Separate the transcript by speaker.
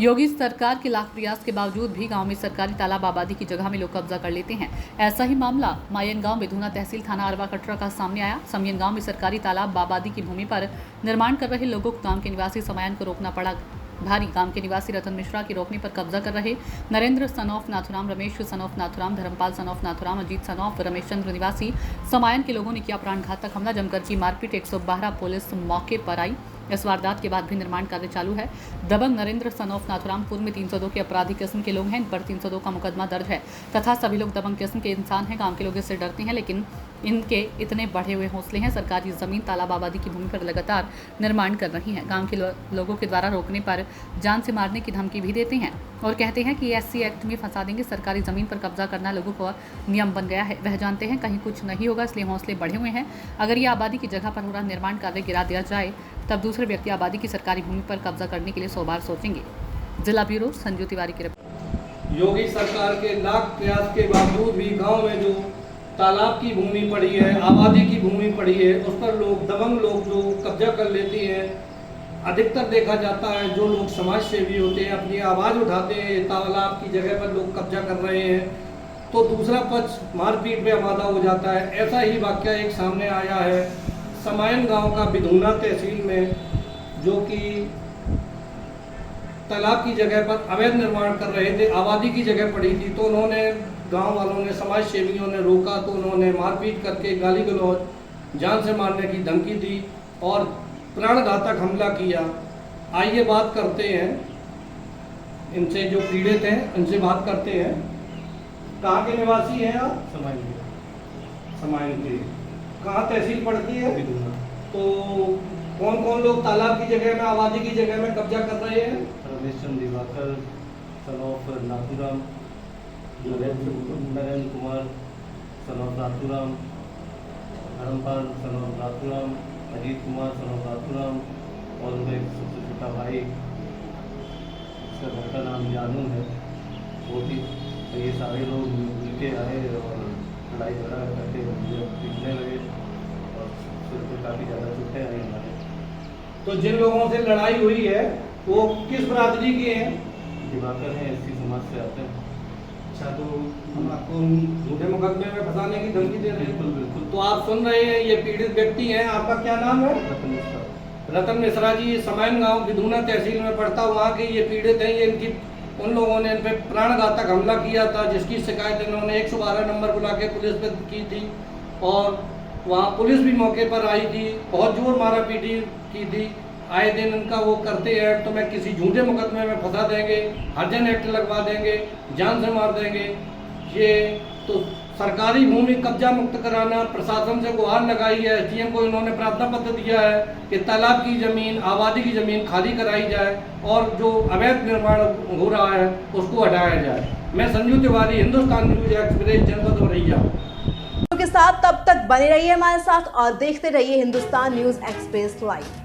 Speaker 1: योगी सरकार के लाख प्रयास के बावजूद भी गांव में सरकारी तालाब आबादी की जगह में लोग कब्जा कर लेते हैं। ऐसा ही मामला मायन गांव बिधूना तहसील थाना अरवा कटरा का सामने आया। समयन गांव में सरकारी तालाब आबादी की भूमि पर निर्माण कर रहे लोगों को गांव के निवासी समयन को रोकना पड़ा भारी। गांव के निवासी रतन मिश्रा की रोकने पर कब्जा कर रहे Narendra son of Nathuram, Ramesh son of Nathuram, Dharampal son of Nathuram, Ajit son of Ramesh Chandra निवासी समयन के लोगों ने किया प्राणघातक हमला। जमकर की मारपीट। 112 पुलिस मौके पर आई। इस वारदात के बाद भी निर्माण कार्य चालू है। दबंग नरेंद्र सन ऑफ नाथुराम पूर्व में 302 के अपराधी किस्म के लोग हैं। इन पर 302 का मुकदमा दर्ज है तथा सभी लोग दबंग किस्म के इंसान हैं। गांव के लोग इससे डरते हैं, लेकिन इनके इतने बढ़े हुए हौसले हैं। सरकारी जमीन तालाब आबादी की भूमि पर लगातार निर्माण कर रही है। गांव के लोगों के द्वारा रोकने पर जान से मारने की धमकी भी देते हैं और कहते हैं कि SC एक्ट में फंसा देंगे। सरकारी जमीन पर कब्जा करना लोगों को नियम बन गया है। वह जानते हैं कहीं कुछ नहीं होगा, इसलिए हौसले बढ़े हुए हैं। अगर ये आबादी की जगह पर हो रहा निर्माण कार्य गिरा दिया जाए तब दूसरे व्यक्ति आबादी की सरकारी भूमि पर कब्जा करने के लिए 100 बार सोचेंगे। जिला ब्यूरो संजू तिवारी की रिपोर्ट।
Speaker 2: योगी सरकार के लाख प्रयास के बावजूद भी गांव में जो तालाब की भूमि पड़ी है, आबादी की भूमि पड़ी है, उस पर लोग दबंग लोग जो कब्जा कर लेती हैं। अधिकतर देखा जाता है जो लोग समाज सेवी होते हैं अपनी आवाज़ उठाते हैं, तालाब की जगह पर लोग कब्जा कर रहे हैं तो दूसरा पक्ष मारपीट में आमादा हो जाता है। ऐसा ही वाकया एक सामने आया है समयन गांव का बिधूना तहसील में, जो कि तालाब की जगह पर अवैध निर्माण कर रहे थे। आबादी की जगह पड़ी थी तो उन्होंने गांव वालों ने, समाज सेवियों ने रोका तो उन्होंने मारपीट करके गाली गलौज, जान से मारने की धमकी दी और प्राणघातक हमला किया। आइए बात करते हैं इनसे, जो पीड़ित हैं उनसे बात करते हैं। कहाँ के निवासी हैं आप? समयन के। कहाँ तहसील पड़ती है? तो कौन कौन लोग तालाब की जगह में, आबादी की जगह में कब्जा कर रहे हैं?
Speaker 3: Ramesh Chandra Diwakar son of Nathuram, Narendra Kumar son of Nathuram, Dharampal son of Nathuram, Ajit Kumar son of Nathuram और उनका एक सबसे छोटा भाई, उसका घर का नाम जानू है, वो भी। तो ये सारे लोग मिलके आए और लड़ाई झगड़ा करके मुझे पीटने लगे और सिर पे काफ़ी ज़्यादा चोटें आई हमारे।
Speaker 2: तो जिन लोगों से लड़ाई हुई है वो किस बरादरी के हैं?
Speaker 3: दिवाकर हैं, SC समाज से आते हैं।
Speaker 2: अच्छा, तो हम आपको झूठे मुकदमे में फंसाने की धमकी दे रहे हैं?
Speaker 3: बिल्कुल बिल्कुल।
Speaker 2: तो आप सुन रहे हैं, ये पीड़ित व्यक्ति हैं। आपका क्या नाम है?
Speaker 3: रतन मिश्रा।
Speaker 2: रतन मिश्रा जी, समयन गांव बिधूना तहसील में पड़ता, वहाँ के ये पीड़ित हैं। ये इनकी उन लोगों ने इन पर प्राणघातक हमला किया था, जिसकी शिकायत इन्होंने 112 नंबर बुला के पुलिस पर की थी और वहाँ पुलिस भी मौके पर आई थी, बहुत जोर मारा पीटी की थी। आए दिन इनका वो करते हैं तो मैं किसी झूठे मुकदमे में फंसा देंगे, हरजन एक्ट लगवा देंगे, जान से मार देंगे। ये तो सरकारी भूमि कब्जा मुक्त कराना, प्रशासन से गुहार लगाई है। SDM को इन्होंने प्रार्थना पत्र दिया है कि तालाब की ज़मीन, आबादी की ज़मीन खाली कराई जाए और जो अवैध निर्माण हो रहा है उसको हटाया जाए। मैं संजू तिवारी, हिंदुस्तान न्यूज एक्सप्रेस, जनपद औरैया
Speaker 4: के साथ। तब तक बने रहिए हमारे साथ और देखते रहिए हिंदुस्तान न्यूज एक्सप्रेस लाइव।